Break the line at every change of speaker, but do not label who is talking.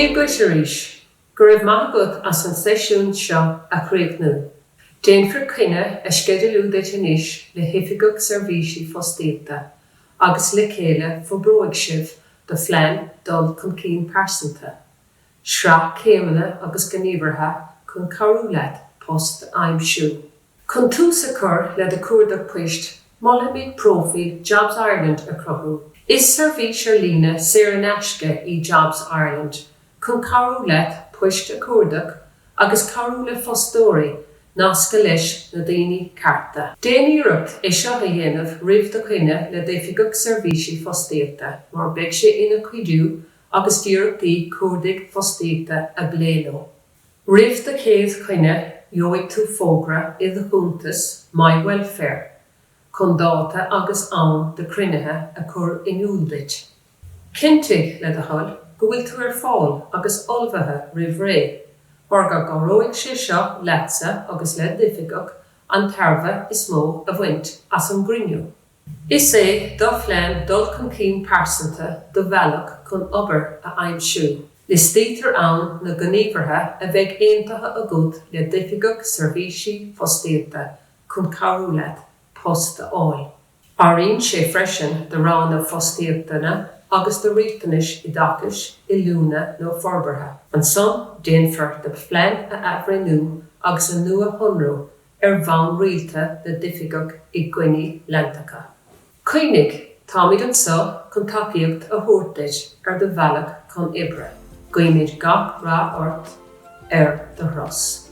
Chéad go éis, go raibh maith agat as an seisiún seo a chríochnú. Déanfar cuine a sceadalú duit anois le hoifigigh seirbhísí fostíochta agus le chéile forbróig sibh do phlean dul chun cinn persanta. Sra Chéimeanna agus gníomhartha chun carú leat post aimsú. Chun tús a chur le de cuardach poist, Molamid Profi Jobs Ireland a crothú. Is seirbhís ar líne séar an eisce í Jobs Ireland, chun carú leat poist a cuardach agus carú le fostóirí nasca leis na daoine carta. Déanaireacht é seo a dhéanamh roimh do chuine le d'oifigigh seirbhísí fostíochta, mar beidh sé ina cuidiú agus díreachtaí cuardaigh fostíochta a bléileo. Roimh do chéad chuine joigh tú fógra i do chuntas My Welfare, chun dáta agus ann de cruinnithe a chur inúldait. Cintigh le do thuil go bhfuil tú ar fáil agus olbhathe roimh ré, Orga go roigh sé seo leatsa agus le d'oifigigh an tarbha is mó a bhaint as an grinniú. Is é do phlean dul chun cinn persanta do bhealach chun obair a aimsú. Is títar ann na gníomhartha a bheith aontaithe agad le d'oifigigh seirbhísí fostíochta chun carú leat post áil. Aíonn sé freisin de rán na fostíochtaine agus do riachtanis I dachas, I lúna nó forbartha. An son déanfar de phlean a ahrainú agus a nua honrú ar bhain rialta de d'oifigigh I gcoinní lentacha. Cuinnig táimid an so chun tacaíocht a thuairteid ar do bhealach chun Oibre. Gcuimid gach rá ort ar do Ros.